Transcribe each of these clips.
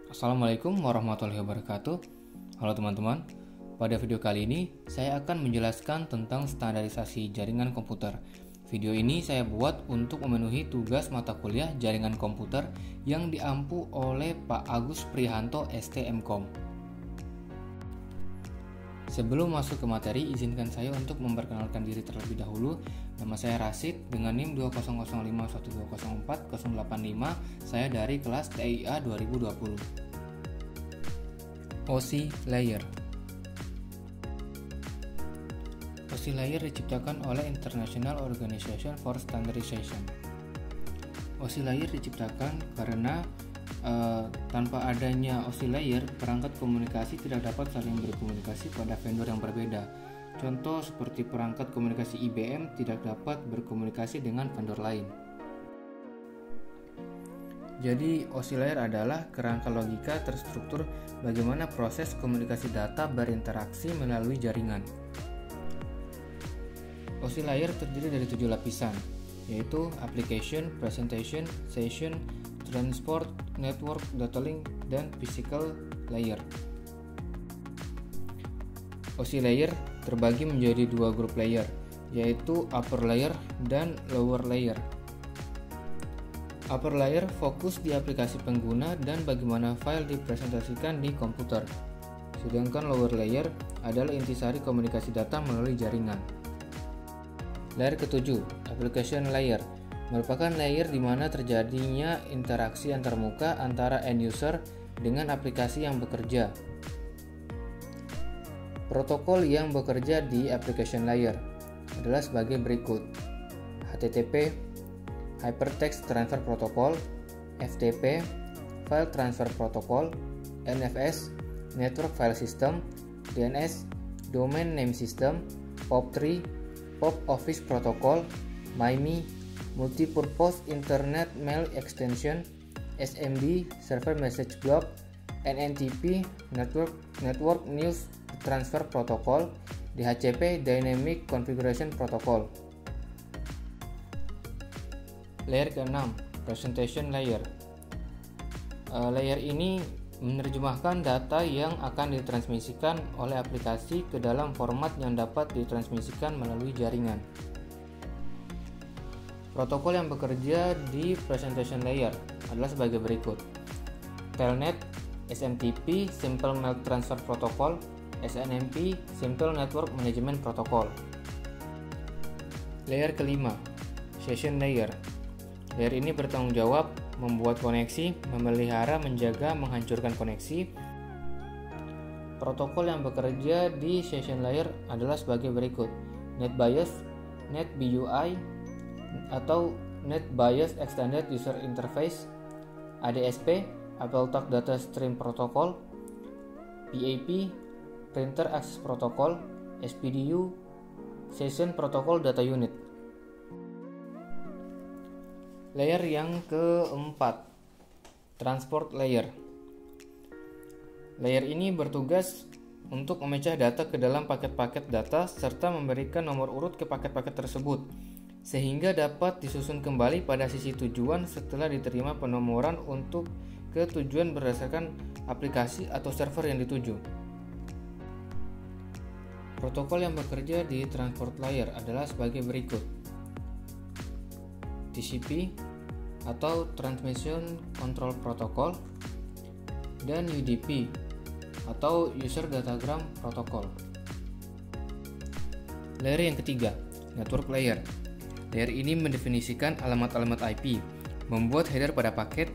Assalamualaikum warahmatullahi wabarakatuh. Halo teman-teman, pada video kali ini saya akan menjelaskan tentang standarisasi jaringan komputer. Video ini saya buat untuk memenuhi tugas mata kuliah jaringan komputer yang diampu oleh Pak Agus Prihanto STMkom. Sebelum masuk ke materi, izinkan saya untuk memperkenalkan diri terlebih dahulu. Nama saya Rasid dengan NIM 20051204085. Saya dari kelas TIA 2020. OSI Layer. OSI Layer diciptakan oleh International Organization for Standardization. OSI Layer diciptakan karena tanpa adanya OSI Layer, perangkat komunikasi tidak dapat saling berkomunikasi pada vendor yang berbeda. Contoh seperti perangkat komunikasi IBM tidak dapat berkomunikasi dengan vendor lain. Jadi OSI Layer adalah kerangka logika terstruktur bagaimana proses komunikasi data berinteraksi melalui jaringan. OSI Layer terdiri dari 7 lapisan, yaitu Application, Presentation, Session, Transport, Network, Data Link, dan Physical Layer. OSI Layer terbagi menjadi 2 grup layer, yaitu Upper Layer dan Lower Layer. Upper Layer fokus di aplikasi pengguna dan bagaimana file dipresentasikan di komputer. Sedangkan Lower Layer adalah intisari komunikasi data melalui jaringan. Layer ketujuh, Application Layer, merupakan layer di mana terjadinya interaksi antarmuka antara end user dengan aplikasi yang bekerja. Protokol yang bekerja di application layer adalah sebagai berikut: HTTP, Hypertext Transfer Protocol, FTP, File Transfer Protocol, NFS, Network File System, DNS, Domain Name System, POP3, POP Office Protocol, MIME, Multipurpose Internet Mail Extension, SMB, Server Message Block, NNTP, Network News Transfer Protocol, DHCP, Dynamic Configuration Protocol. Layer ke-6, Presentation Layer. Layer ini menerjemahkan data yang akan ditransmisikan oleh aplikasi ke dalam format yang dapat ditransmisikan melalui jaringan. Protokol yang bekerja di Presentation Layer adalah sebagai berikut: Telnet, SMTP, Simple Mail Transfer Protocol, SNMP, Simple Network Management Protocol. Layer kelima, Session Layer. Layer ini bertanggung jawab membuat koneksi, memelihara, menjaga, menghancurkan koneksi. Protokol yang bekerja di Session Layer adalah sebagai berikut: NetBIOS, NetBUI, atau NetBIOS Extended User Interface, ADSP, AppleTalk Data Stream Protocol, PAP, Printer Access Protocol, SPDU, Session Protocol Data Unit. Layer yang keempat, Transport Layer. Layer ini bertugas untuk memecah data ke dalam paket-paket data serta memberikan nomor urut ke paket-paket tersebut, sehingga dapat disusun kembali pada sisi tujuan setelah diterima penomoran untuk ke tujuan berdasarkan aplikasi atau server yang dituju. Protokol yang bekerja di Transport Layer adalah sebagai berikut: TCP atau Transmission Control Protocol, dan UDP atau User Datagram Protocol. Layer yang ketiga, Network Layer. Layer ini mendefinisikan alamat-alamat IP, membuat header pada paket,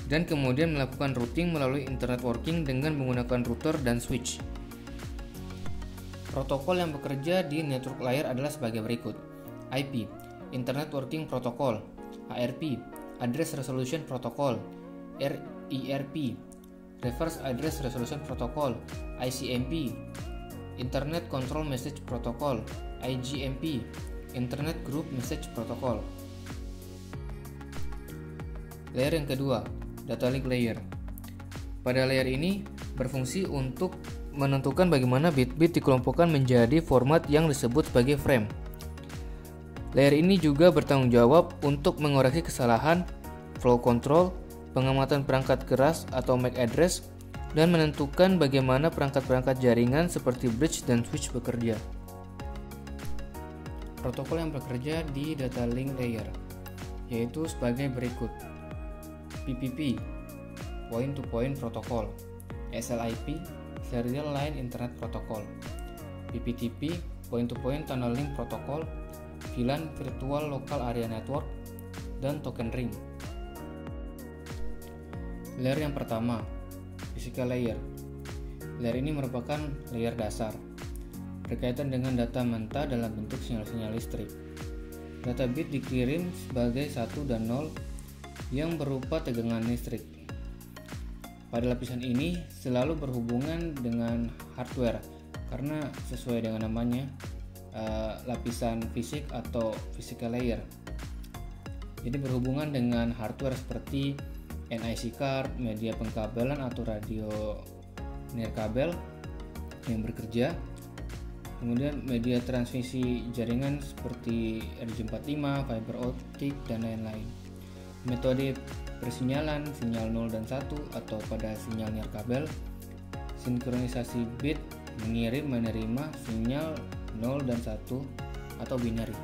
dan kemudian melakukan routing melalui internet working dengan menggunakan router dan switch. Protokol yang bekerja di Network Layer adalah sebagai berikut: IP, Internet Working Protocol, ARP, Address Resolution Protocol, RIRP, Reverse Address Resolution Protocol, ICMP, Internet Control Message Protocol, IGMP, Internet Group Message Protocol. Layer yang kedua, Data Link Layer. Pada layer ini berfungsi untuk menentukan bagaimana bit-bit dikelompokkan menjadi format yang disebut sebagai frame. Layer ini juga bertanggung jawab untuk mengoreksi kesalahan, flow control, pengamatan perangkat keras atau MAC address, dan menentukan bagaimana perangkat-perangkat jaringan seperti bridge dan switch bekerja. Protokol yang bekerja di data link layer yaitu sebagai berikut: PPP, Point to Point Protocol, SLIP, Serial Line Internet Protocol, PPTP, Point to Point Tunneling Protocol, VLAN Virtual Local Area Network, dan Token Ring. Layer yang pertama, Physical Layer. Layer ini merupakan layer dasar, berkaitan dengan data mentah dalam bentuk sinyal-sinyal listrik. Data bit dikirim sebagai 1 dan 0 yang berupa tegangan listrik. Pada lapisan ini selalu berhubungan dengan hardware karena sesuai dengan namanya, lapisan fisik atau physical layer. Jadi berhubungan dengan hardware seperti NIC card, media pengkabelan atau radio nirkabel yang bekerja, kemudian media transmisi jaringan seperti RJ45, fiber optik, dan lain-lain. Metode persinyalan sinyal 0 dan 1 atau pada sinyal nirkabel, sinkronisasi bit mengirim menerima sinyal 0 dan 1 atau binary.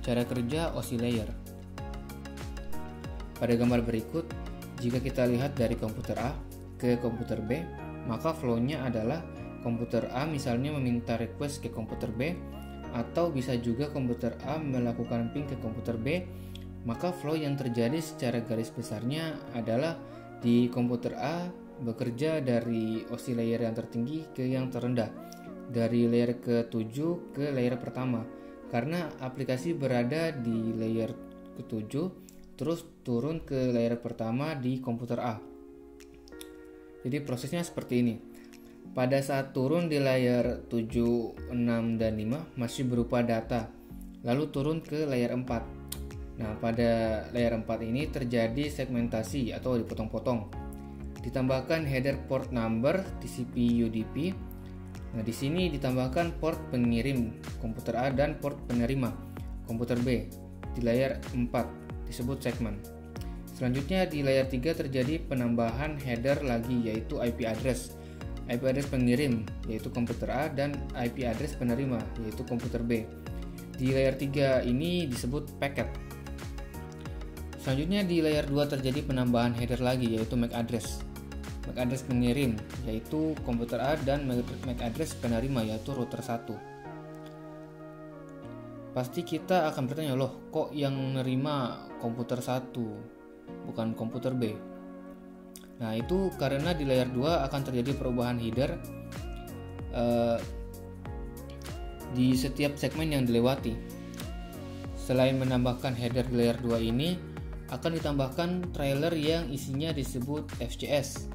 Cara kerja OSI layer. Pada gambar berikut, jika kita lihat dari komputer A ke komputer B, maka flow-nya adalah komputer A misalnya meminta request ke komputer B, atau bisa juga komputer A melakukan ping ke komputer B. Maka flow yang terjadi secara garis besarnya adalah di komputer A bekerja dari OSI layer yang tertinggi ke yang terendah, dari layer ke-7 ke layer pertama, karena aplikasi berada di layer ke-7 terus turun ke layer pertama di komputer A. Jadi prosesnya seperti ini. Pada saat turun di layer 7, 6, dan 5 masih berupa data, lalu turun ke layer 4. Nah, pada layer 4 ini terjadi segmentasi atau dipotong-potong. Ditambahkan header port number TCP UDP. Nah, di sini ditambahkan port pengirim komputer A dan port penerima komputer B di layer 4 disebut segmen. Selanjutnya di layer 3 terjadi penambahan header lagi, yaitu IP address. IP address pengirim yaitu komputer A dan IP address penerima yaitu komputer B. Di layer 3 ini disebut packet. Selanjutnya di layer 2 terjadi penambahan header lagi, yaitu MAC address. MAC address pengirim yaitu komputer A dan MAC address penerima yaitu router 1. Pasti kita akan bertanya, loh kok yang menerima komputer 1 bukan komputer B? Nah, itu karena di layer 2 akan terjadi perubahan header di setiap segmen yang dilewati. Selain menambahkan header di layer 2 ini, akan ditambahkan trailer yang isinya disebut FCS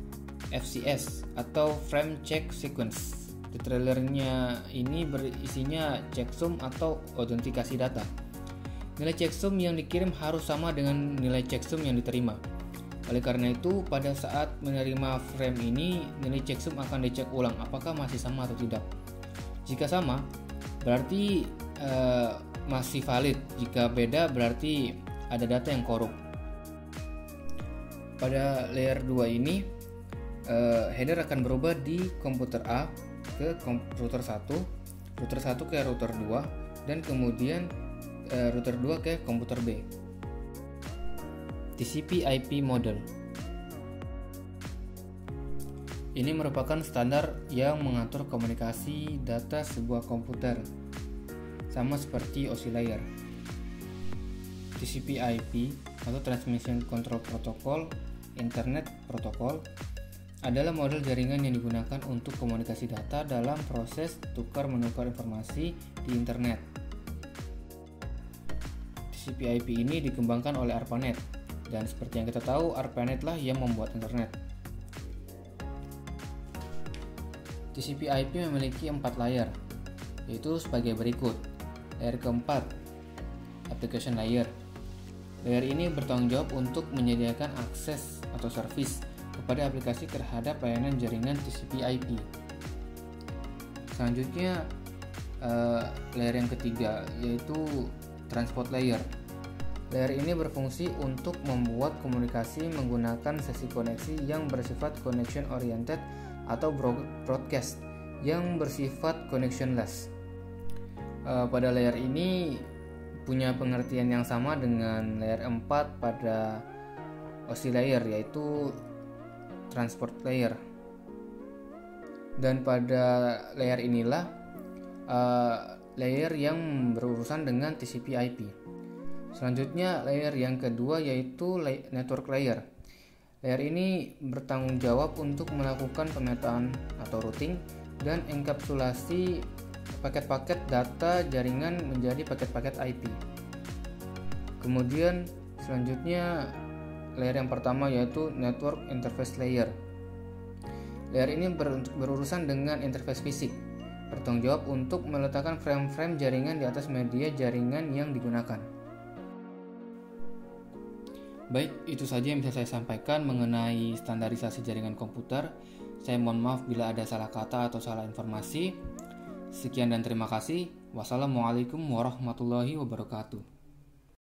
atau Frame Check Sequence. Di trailernya ini berisinya checksum atau autentikasi data. Nilai checksum yang dikirim harus sama dengan nilai checksum yang diterima. Oleh karena itu, pada saat menerima frame ini, nilai checksum akan dicek ulang apakah masih sama atau tidak. Jika sama, berarti masih valid. Jika beda, berarti ada data yang korup. Pada layer 2 ini, header akan berubah di komputer A ke router 1, router 1 ke router 2, dan kemudian router 2 ke komputer B. TCP/IP model. Ini merupakan standar yang mengatur komunikasi data sebuah komputer, sama seperti OSI layer. TCP/IP atau Transmission Control Protocol, Internet Protocol, adalah model jaringan yang digunakan untuk komunikasi data dalam proses tukar-menukar informasi di internet. TCP/IP ini dikembangkan oleh ARPANET, dan seperti yang kita tahu, ARPANET lah yang membuat internet. TCP/IP memiliki 4 layer, yaitu sebagai berikut. Layer keempat, Application Layer. Layer ini bertanggung jawab untuk menyediakan akses atau service kepada aplikasi terhadap layanan jaringan TCP/IP. Selanjutnya layer yang ketiga yaitu Transport Layer. Layer ini berfungsi untuk membuat komunikasi menggunakan sesi koneksi yang bersifat connection oriented atau broadcast yang bersifat connectionless. Pada layer ini punya pengertian yang sama dengan layer 4 pada OSI layer, yaitu transport layer. Dan pada layer inilah layer yang berurusan dengan TCP/IP. Selanjutnya layer yang kedua yaitu network layer. Layer ini bertanggung jawab untuk melakukan pemetaan atau routing dan enkapsulasi paket-paket data jaringan menjadi paket-paket IP. Kemudian selanjutnya layer yang pertama yaitu network interface layer. Layer ini berurusan dengan interface fisik, bertanggung jawab untuk meletakkan frame-frame jaringan di atas media jaringan yang digunakan. Baik, itu saja yang bisa saya sampaikan mengenai standarisasi jaringan komputer. Saya mohon maaf bila ada salah kata atau salah informasi. Sekian dan terima kasih. Wassalamualaikum warahmatullahi wabarakatuh.